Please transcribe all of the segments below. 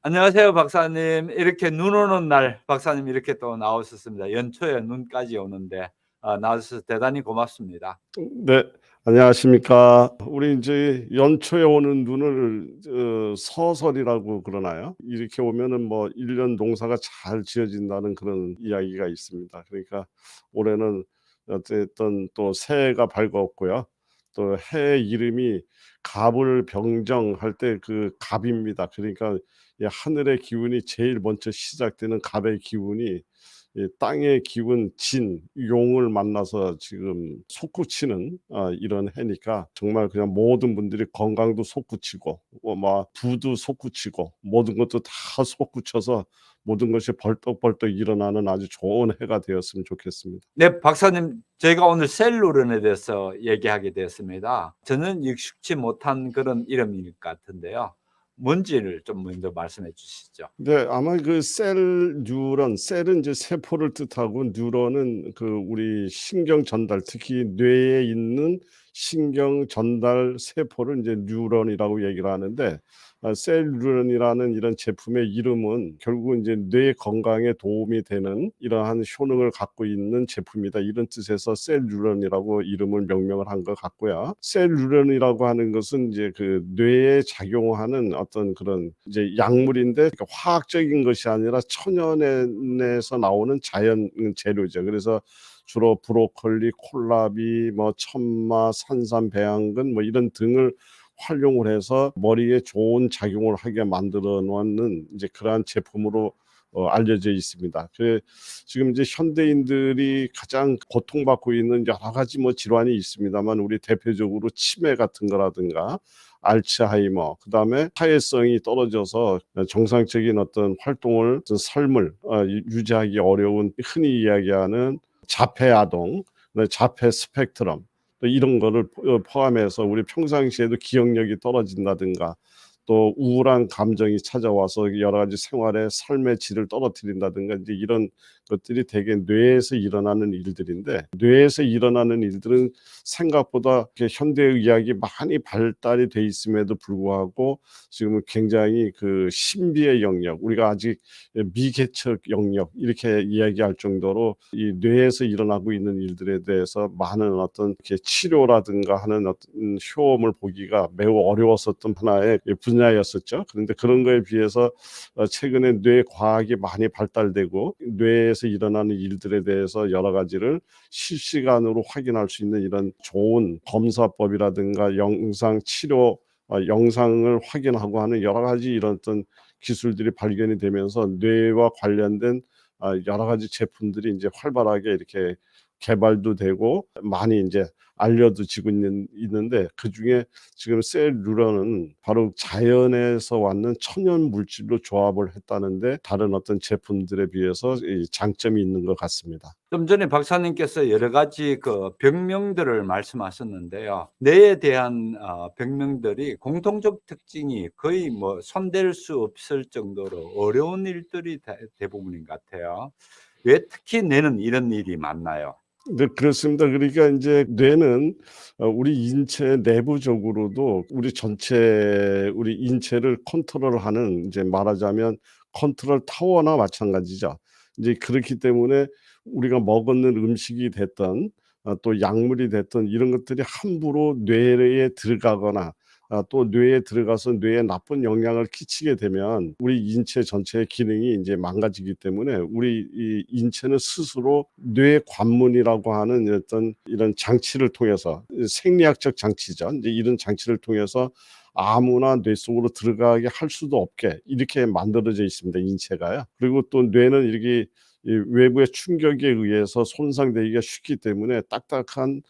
안녕하세요, 박사님. 이렇게 눈 오는 날 박사님 이렇게 또 나오셨습니다. 연초에 눈까지 오는데 나와주셔서 대단히 고맙습니다. 네, 안녕하십니까. 우리 이제 연초에 오는 눈을 서설이라고 그러나요? 이렇게 오면은 뭐 1년 농사가 잘 지어진다는 그런 이야기가 있습니다. 그러니까 올해는 어쨌든 또 새해가 밝았고요. 또 해 이름이 갑을병정할 때 그 갑입니다. 그러니까 이 하늘의 기운이 제일 먼저 시작되는 갑의 기운이 이 땅의 기운 진, 용을 만나서 지금 솟구치는 이런 해니까 정말 그냥 모든 분들이 건강도 솟구치고 막 부도 솟구치고 모든 것도 다 솟구쳐서 모든 것이 벌떡벌떡 일어나는 아주 좋은 해가 되었으면 좋겠습니다. 네, 박사님, 저희가 오늘 셀루른에 대해서 얘기하게 되었습니다. 저는 익숙치 못한 그런 이름일 것 같은데요. 뭔지를 좀 먼저 말씀해 주시죠. 네, 아마 그 셀 뉴런, 셀은 이제 세포를 뜻하고 뉴런은 그 우리 신경 전달, 특히 뇌에 있는 신경 전달 세포를 이제 뉴런이라고 얘기를 하는데, 셀 뉴런이라는 이런 제품의 이름은 결국 이제 뇌 건강에 도움이 되는 이러한 효능을 갖고 있는 제품이다, 이런 뜻에서 셀 뉴런이라고 이름을 명명을 한 것 같고요. 셀 뉴런이라고 하는 것은 이제 그 뇌에 작용하는 어떤 그런 이제 약물인데, 그러니까 화학적인 것이 아니라 천연에서 나오는 자연 재료죠. 그래서 주로 브로콜리, 콜라비, 뭐 천마, 산삼, 배양근 뭐 이런 등을 활용을 해서 머리에 좋은 작용을 하게 만들어 놓는 이제 그러한 제품으로 알려져 있습니다. 지금 이제 현대인들이 가장 고통받고 있는 여러 가지 뭐 질환이 있습니다만, 우리 대표적으로 치매 같은 거라든가 알츠하이머, 그다음에 사회성이 떨어져서 정상적인 어떤 활동을, 어떤 삶을 유지하기 어려운, 흔히 이야기하는 자폐 아동, 자폐 스펙트럼, 또 이런 거를 포함해서 우리 평상시에도 기억력이 떨어진다든가, 또 우울한 감정이 찾아와서 여러 가지 생활의 삶의 질을 떨어뜨린다든가, 이제 이런 것들이 대개 뇌에서 일어나는 일들인데, 뇌에서 일어나는 일들은 생각보다 현대의학이 많이 발달이 돼 있음에도 불구하고 지금은 굉장히 그 신비의 영역, 우리가 아직 미개척 영역 이렇게 이야기할 정도로 이 뇌에서 일어나고 있는 일들에 대해서 많은 어떤 이렇게 치료라든가 하는 어떤 효험을 보기가 매우 어려웠었던 하나의 분야였었죠. 그런데 그런 거에 비해서 최근에 뇌 과학이 많이 발달되고 뇌에서 일어나는 일들에 대해서 여러 가지를 실시간으로 확인할 수 있는 이런 좋은 검사법이라든가 영상 치료, 영상을 확인하고 하는 여러 가지 이런 어떤 기술들이 발견이 되면서 뇌와 관련된 여러 가지 제품들이 이제 활발하게 이렇게 개발도 되고 많이 이제 알려지고 있는데, 그중에 지금 셀룰러는 바로 자연에서 왔는 천연 물질로 조합을 했다는데, 다른 어떤 제품들에 비해서 이 장점이 있는 것 같습니다. 좀 전에 박사님께서 여러 가지 그 병명들을 말씀하셨는데요. 뇌에 대한 병명들이 공통적 특징이 거의 뭐 손댈 수 없을 정도로 어려운 일들이 대부분인 것 같아요. 왜 특히 뇌는 이런 일이 많나요? 네, 그렇습니다. 그러니까 이제 뇌는 우리 인체 내부적으로도 우리 전체 우리 인체를 컨트롤하는, 이제 말하자면 컨트롤 타워나 마찬가지죠. 이제 그렇기 때문에 우리가 먹는 음식이 됐든 또 약물이 됐든 이런 것들이 함부로 뇌에 들어가거나 또 뇌에 들어가서 뇌에 나쁜 영향을 끼치게 되면 우리 인체 전체의 기능이 이제 망가지기 때문에, 우리 이 인체는 스스로 뇌 관문이라고 하는 어떤 이런 장치를 통해서, 생리학적 장치죠. 이제 이런 장치를 통해서 아무나 뇌 속으로 들어가게 할 수도 없게 이렇게 만들어져 있습니다, 인체가요. 그리고 또 뇌는 이렇게 이 외부의 충격에 의해서 손상되기가 쉽기 때문에 딱딱한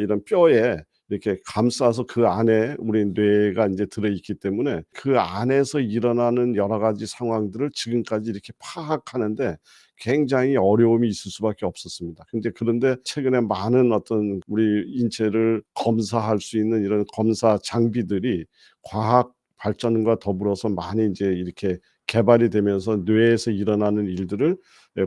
이런 뼈에 이렇게 감싸서 그 안에 우리 뇌가 이제 들어있기 때문에 그 안에서 일어나는 여러 가지 상황들을 지금까지 이렇게 파악하는데 굉장히 어려움이 있을 수밖에 없었습니다. 그런데 최근에 많은 어떤 우리 인체를 검사할 수 있는 이런 검사 장비들이 과학 발전과 더불어서 많이 이제 이렇게 개발이 되면서 뇌에서 일어나는 일들을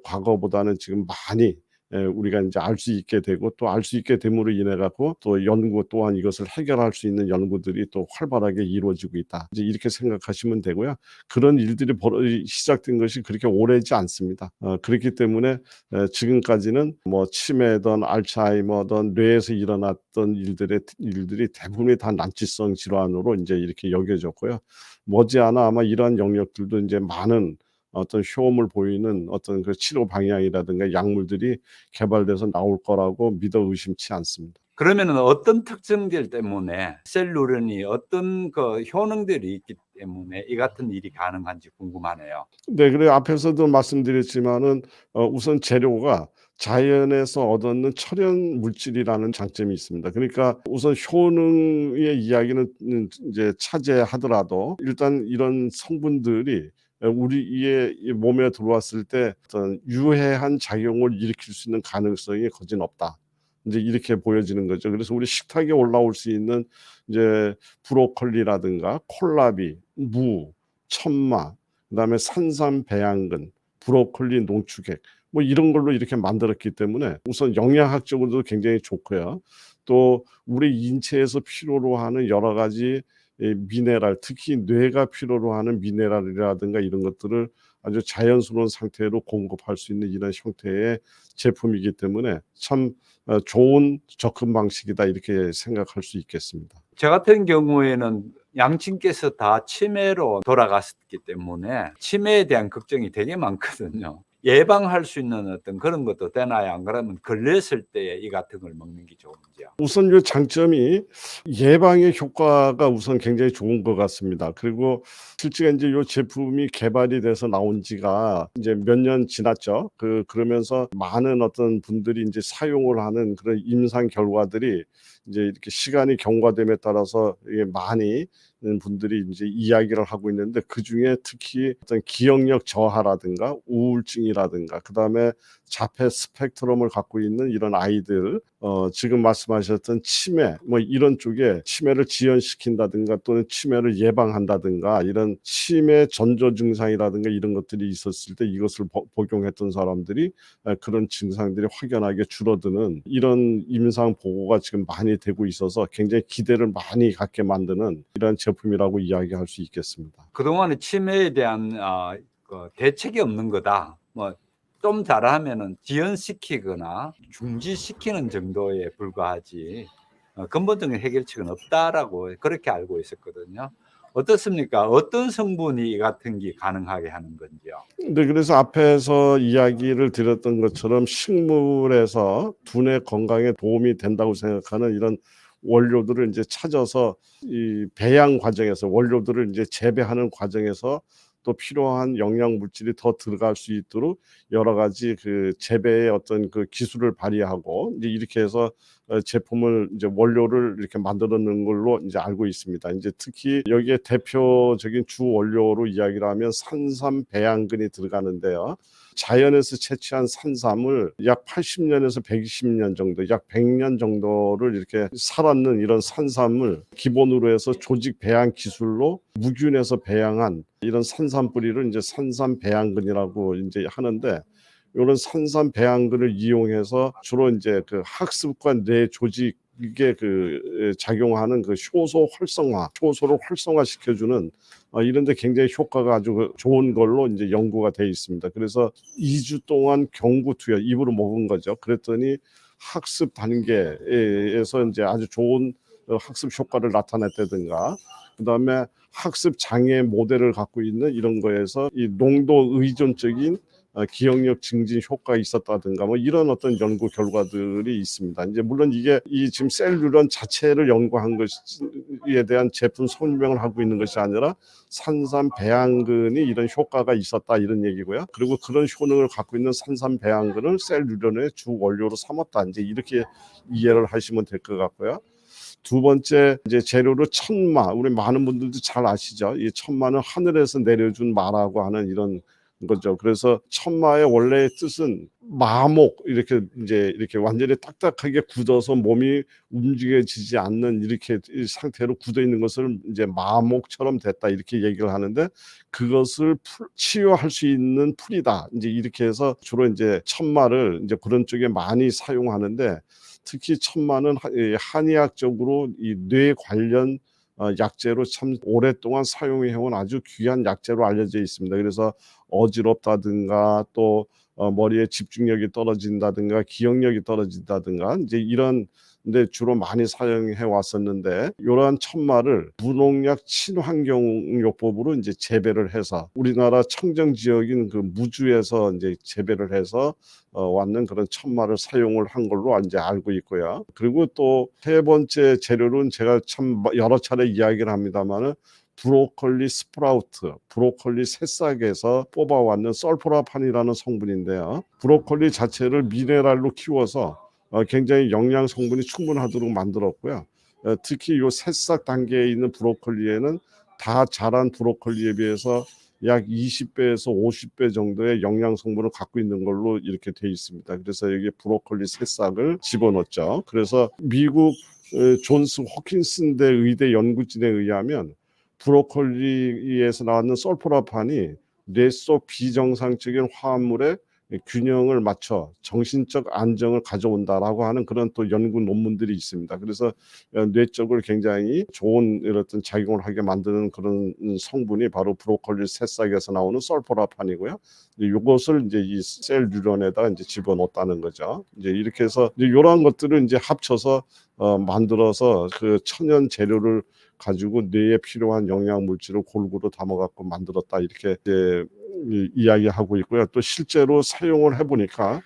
과거보다는 지금 많이 우리가 이제 알 수 있게 되고 또 알 수 있게 됨으로 인해 갖고 또 연구 또한 이것을 해결할 수 있는 연구들이 또 활발하게 이루어지고 있다. 이제 이렇게 생각하시면 되고요. 그런 일들이 시작된 것이 그렇게 오래지 않습니다. 그렇기 때문에 지금까지는 뭐 치매든 알츠하이머든 뇌에서 일어났던 일들이 대부분이 다 난치성 질환으로 이제 이렇게 여겨졌고요. 머지않아 아마 이러한 영역들도 이제 많은 어떤 효험을 보이는 어떤 그 치료 방향이라든가 약물들이 개발돼서 나올 거라고 믿어 의심치 않습니다. 그러면은 어떤 특징들 때문에 셀 누런이 어떤 그 효능들이 있기 때문에 이 같은 일이 가능한지 궁금하네요. 네, 그래 앞에서도 말씀드렸지만은 우선 재료가 자연에서 얻어는 천연 물질이라는 장점이 있습니다. 그러니까 우선 효능의 이야기는 이제 차지하더라도 일단 이런 성분들이 우리의 이 몸에 들어왔을 때 어떤 유해한 작용을 일으킬 수 있는 가능성이 거진 없다. 이제 이렇게 보여지는 거죠. 그래서 우리 식탁에 올라올 수 있는 이제 브로콜리라든가 콜라비, 무, 천마, 그다음에 산삼, 배양근, 브로콜리, 농축액 뭐 이런 걸로 이렇게 만들었기 때문에 우선 영양학적으로도 굉장히 좋고요. 또 우리 인체에서 필요로 하는 여러 가지 미네랄, 특히 뇌가 필요로 하는 미네랄이라든가 이런 것들을 아주 자연스러운 상태로 공급할 수 있는 이런 형태의 제품이기 때문에 참 좋은 접근 방식이다 이렇게 생각할 수 있겠습니다. 저 같은 경우에는 양친께서 다 치매로 돌아갔기 때문에 치매에 대한 걱정이 되게 많거든요. 예방할 수 있는 어떤 그런 것도 되나요? 안 그러면 걸렸을 때 이 같은 걸 먹는 게 좋은지요? 우선 요 장점이 예방의 효과가 우선 굉장히 좋은 것 같습니다. 그리고 실제가 인제 요 제품이 개발이 돼서 나온 지가 이제 몇 년 지났죠. 그러면서 많은 어떤 분들이 인제 사용을 하는 그런 임상 결과들이 이제 이렇게 시간이 경과됨에 따라서 이게 많이 분들이 인제 이야기를 하고 있는데 그중에 특히 어떤 기억력 저하라든가 우울증이라든가 그다음에 자폐 스펙트럼을 갖고 있는 이런 아이들 지금 말씀하셨던 치매 뭐 이런 쪽에 치매를 지연시킨다든가 또는 치매를 예방한다든가 이런 치매 전조 증상이라든가 이런 것들이 있었을 때 이것을 복용했던 사람들이 그런 증상들이 확연하게 줄어드는 이런 임상 보고가 지금 많이 되고 있어서 굉장히 기대를 많이 갖게 만드는 이런 제품이라고 이야기할 수 있겠습니다. 그동안에 치매에 대한 그 대책이 없는 거다. 뭐 좀 잘하면은 지연시키거나 중지시키는 정도에 불과하지 근본적인 해결책은 없다라고 그렇게 알고 있었거든요. 어떻습니까? 어떤 성분이 이 같은 게 가능하게 하는 건지요? 네, 그래서 앞에서 이야기를 드렸던 것처럼 식물에서 두뇌 건강에 도움이 된다고 생각하는 이런 원료들을 이제 찾아서 이 배양 과정에서 원료들을 이제 재배하는 과정에서 또 필요한 영양 물질이 더 들어갈 수 있도록 여러 가지 그 재배의 어떤 그 기술을 발휘하고 이제 이렇게 해서 제품을 이제 원료를 이렇게 만들어내는 걸로 이제 알고 있습니다. 이제 특히 여기에 대표적인 주 원료로 이야기를 하면 산삼 배양근이 들어가는데요. 자연에서 채취한 산삼을 약 80년에서 120년 정도, 약 100년 정도를 이렇게 살았는 이런 산삼을 기본으로 해서 조직 배양 기술로 무균에서 배양한 이런 산삼 뿌리를 이제 산삼 배양근이라고 이제 하는데 요런 산삼 배양근을 이용해서 주로 인제 그 학습과 뇌 조직에 작용하는 그 효소를 활성화시켜 주는 이런 데 굉장히 효과가 아주 좋은 걸로 인제 연구가 돼 있습니다. 그래서 2주 동안 경구 투여 입으로 먹은 거죠. 그랬더니 학습 단계에서 인제 아주 좋은 학습 효과를 나타냈다든가 그다음에 학습 장애 모델을 갖고 있는 이런 거에서 이 농도 의존적인 기억력 증진 효과가 있었다든가 뭐 이런 어떤 연구 결과들이 있습니다. 이제 물론 이게 이 지금 셀 뉴런 자체를 연구한 것에 대한 제품 설명을 하고 있는 것이 아니라 산삼 배양근이 이런 효과가 있었다 이런 얘기고요. 그리고 그런 효능을 갖고 있는 산삼 배양근을 셀 뉴런의 주 원료로 삼았다. 이제 이렇게 이해를 하시면 될 것 같고요. 두 번째 이제 재료로 천마. 우리 많은 분들도 잘 아시죠? 이 천마는 하늘에서 내려준 마라고 하는 이런 거죠. 그래서 천마의 원래의 뜻은 마목 이렇게 이제 이렇게 완전히 딱딱하게 굳어서 몸이 움직여지지 않는 이렇게 이 상태로 굳어 있는 것을 이제 마목처럼 됐다 이렇게 얘기를 하는데 그것을 치유할 수 있는 풀이다. 이제 이렇게 해서 주로 이제 천마를 이제 그런 쪽에 많이 사용하는데 특히 천마는 한의학적으로 이 뇌 관련 약재로 참 오랫동안 사용해 온 아주 귀한 약재로 알려져 있습니다. 그래서 어지럽다든가 또 머리에 집중력이 떨어진다든가 기억력이 떨어진다든가 이제 이런 데 주로 많이 사용해 왔었는데 이러한 천마를 무농약 친환경요법으로 이제 재배를 해서 우리나라 청정 지역인 그 무주에서 이제 재배를 해서 왔는 그런 천마를 사용을 한 걸로 이제 알고 있고요. 그리고 또 세 번째 재료는 제가 참 여러 차례 이야기를 합니다만은 브로콜리 스프라우트, 브로콜리 새싹에서 뽑아왔는 설포라판이라는 성분인데요. 브로콜리 자체를 미네랄로 키워서 굉장히 영양 성분이 충분하도록 만들었고요. 특히 이 새싹 단계에 있는 브로콜리에는 다 자란 브로콜리에 비해서 약 20배에서 50배 정도의 영양 성분을 갖고 있는 걸로 이렇게 돼 있습니다. 그래서 여기 브로콜리 새싹을 집어넣었죠. 그래서 미국 존스 호킨슨대 의대 연구진에 의하면 브로콜리에서 나왔는 설포라판이 뇌 속 비정상적인 화합물의 균형을 맞춰 정신적 안정을 가져온다라고 하는 그런 또 연구 논문들이 있습니다. 그래서 뇌 쪽을 굉장히 좋은 어떤 작용을 하게 만드는 그런 성분이 바로 브로콜리 새싹에서 나오는 설포라판이고요. 이것을 이제 이 셀 뉴런에다가 이제 집어넣었다는 거죠. 이제 이렇게 해서 이제 이러한 것들을 이제 합쳐서 만들어서 그 천연 재료를 가지고 뇌에 필요한 영양 물질을 골고루 담아갖고 만들었다 이렇게 이제 이야기하고 있고요. 또 실제로 사용을 해보니까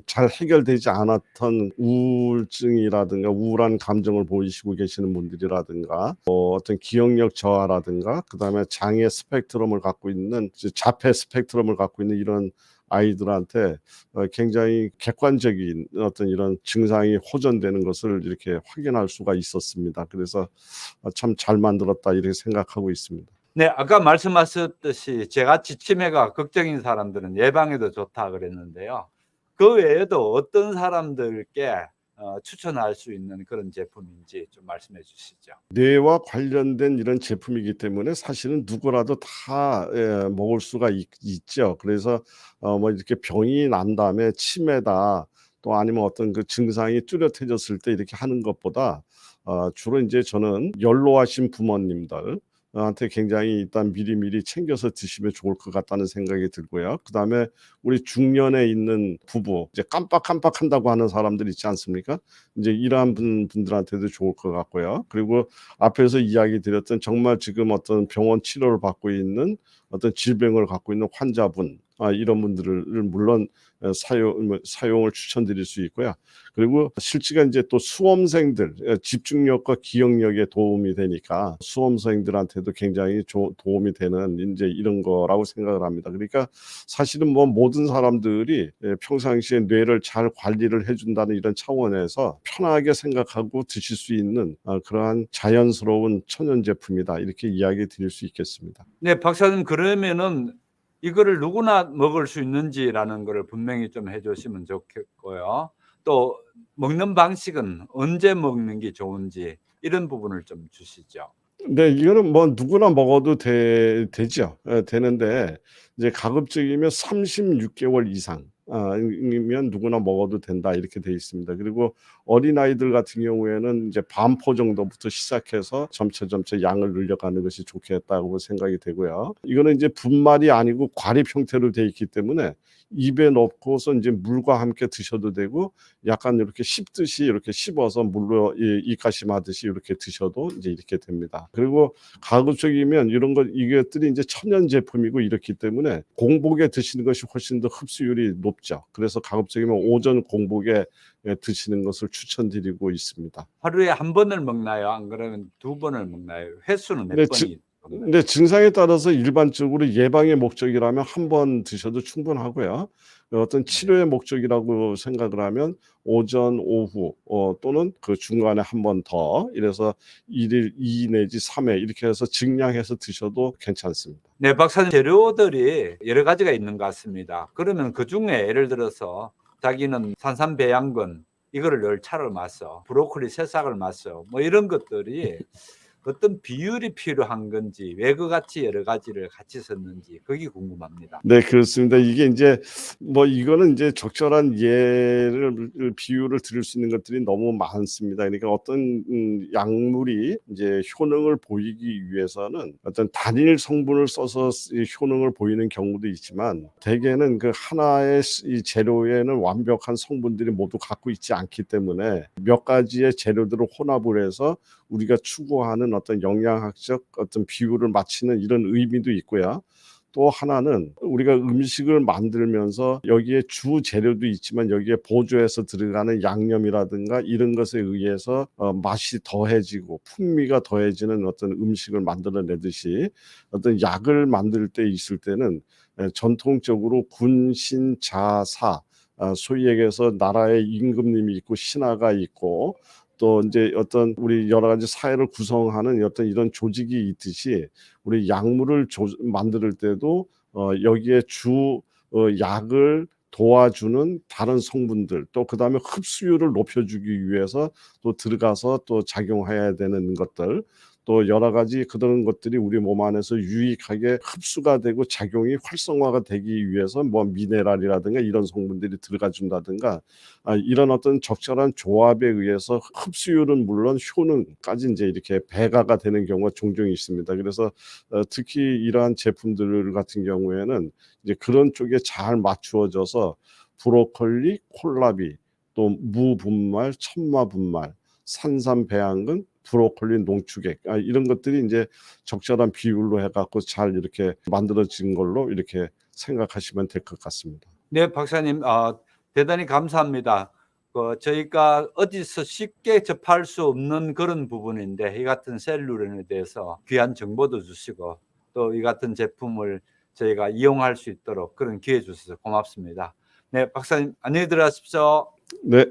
잘 해결되지 않았던 우울증이라든가 우울한 감정을 보이시고 계시는 분들이라든가 어떤 기억력 저하라든가 그다음에 장애 스펙트럼을 갖고 있는 자폐 스펙트럼을 갖고 있는 이런 아이들한테 굉장히 객관적인 어떤 이런 증상이 호전되는 것을 이렇게 확인할 수가 있었습니다. 그래서 참 잘 만들었다 이렇게 생각하고 있습니다. 네, 아까 말씀하셨듯이 저같이 치매가 걱정인 사람들은 예방에도 좋다 그랬는데요. 그 외에도 어떤 사람들께 추천할 수 있는 그런 제품인지 좀 말씀해 주시죠. 뇌와 관련된 이런 제품이기 때문에 사실은 누구라도 다 먹을 수가 있죠. 그래서 뭐 이렇게 병이 난 다음에 치매다 또 아니면 어떤 그 증상이 뚜렷해졌을 때 이렇게 하는 것보다 주로 이제 저는 연로하신 부모님들 한테 굉장히 일단 미리미리 챙겨서 드시면 좋을 것 같다는 생각이 들고요. 그다음에 우리 중년에 있는 부부 이제 깜빡깜빡한다고 하는 사람들 있지 않습니까? 이제 이러한 분들한테도 좋을 것 같고요. 그리고 앞에서 이야기 드렸던 정말 지금 어떤 병원 치료를 받고 있는 어떤 질병을 갖고 있는 환자분 이런 분들을 물론 사용을 추천드릴 수 있고요. 그리고 실제가 이제 또 수험생들 집중력과 기억력에 도움이 되니까 수험생들한테도 굉장히 도움이 되는 이제 이런 거라고 생각을 합니다. 그러니까 사실은 뭐 모든 사람들이 평상시에 뇌를 잘 관리를 해준다는 이런 차원에서 편하게 생각하고 드실 수 있는 그러한 자연스러운 천연 제품이다 이렇게 이야기 드릴 수 있겠습니다. 네, 박사님 그러면은 이거를 누구나 먹을 수 있는지라는 거를 분명히 좀 해 주시면 좋겠고요. 또 먹는 방식은 언제 먹는 게 좋은지 이런 부분을 좀 주시죠. 네, 이거는 뭐 누구나 먹어도 되죠. 되는데 이제 가급적이면 36개월 이상 이면 누구나 먹어도 된다 이렇게 돼 있습니다. 그리고 어린아이들 같은 경우에는 이제 반포 정도부터 시작해서 점차 양을 늘려가는 것이 좋겠다고 생각이 되고요. 이거는 이제 분말이 아니고 과립 형태로 돼 있기 때문에 입에 넣고서 이제 물과 함께 드셔도 되고 약간 이렇게 씹듯이 이렇게 씹어서 물로 입가심하듯이 이렇게 드셔도 이제 이렇게 됩니다. 그리고 가급적이면 이런 것 이것들이 이제 천연 제품이고 이렇기 때문에 공복에 드시는 것이 훨씬 더 흡수율이 높죠. 그래서 가급적이면 오전 공복에 드시는 것을 추천드리고 있습니다. 하루에 한 번을 먹나요? 안 그러면 두 번을 먹나요? 횟수는 몇 네, 번이 먹나요? 근데 증상에 따라서 일반적으로 예방의 목적이라면 한 번 드셔도 충분하고요. 어떤 네. 치료의 목적이라고 생각을 하면 오전, 오후 또는 그 중간에 한 번 더 이래서 1일 2 내지 3회 이렇게 해서 증량해서 드셔도 괜찮습니다. 네, 박사님 재료들이 여러 가지가 있는 것 같습니다. 그러면 그중에 예를 들어서 자기는 산삼배양근 이거를 열차를 맞서, 브로콜리 새싹을 맞서, 뭐 이런 것들이 어떤 비율이 필요한 건지, 왜 그같이 여러 가지를 같이 썼는지 그게 궁금합니다. 네, 그렇습니다. 이게 인제 뭐 이거는 인제 적절한 예를 비유를 들을 수 있는 것들이 너무 많습니다. 그러니까 어떤 약물이 인제 효능을 보이기 위해서는 어떤 단일 성분을 써서 이 효능을 보이는 경우도 있지만, 대개는 그 하나의 이 재료에는 완벽한 성분들이 모두 갖고 있지 않기 때문에 몇 가지의 재료들을 혼합을 해서 우리가 추구하는 어떤 영양학적 어떤 비율을 맞추는 이런 의미도 있고요. 또 하나는 우리가 음식을 만들면서 여기에 주 재료도 있지만 여기에 보조해서 들어가는 양념이라든가 이런 것에 의해서 맛이 더해지고 풍미가 더해지는 어떤 음식을 만들어내듯이, 어떤 약을 만들 때 있을 때는 전통적으로 군신자사, 소위 얘기해서 나라의 임금님이 있고 신하가 있고 또 인제 어떤 우리 여러 가지 사회를 구성하는 어떤 이런 조직이 있듯이, 우리 약물을 만들 때도 여기에 약을 도와주는 다른 성분들, 또 그다음에 흡수율을 높여주기 위해서 또 들어가서 또 작용해야 되는 것들, 또 여러 가지 그런 것들이 우리 몸 안에서 유익하게 흡수가 되고 작용이 활성화가 되기 위해서 뭐 미네랄이라든가 이런 성분들이 들어가 준다든가, 이런 어떤 적절한 조합에 의해서 흡수율은 물론 효능까지 인제 이렇게 배가가 되는 경우가 종종 있습니다. 그래서 특히 이러한 제품들 같은 경우에는 이제 그런 쪽에 잘 맞추어져서 브로콜리, 콜라비, 또 무분말, 천마분말, 산삼배양근, 브로콜리 농축액, 이런 것들이 인제 적절한 비율로 해 갖고 잘 이렇게 만들어진 걸로 이렇게 생각하시면 될 것 같습니다. 네, 박사님, 대단히 감사합니다. 저희가 어디서 쉽게 접할 수 없는 그런 부분인데 이 같은 셀룰론에 대해서 귀한 정보도 주시고 또 이 같은 제품을 저희가 이용할 수 있도록 그런 기회 주셔서 고맙습니다. 네, 박사님 안녕히 들어가십시오. 네.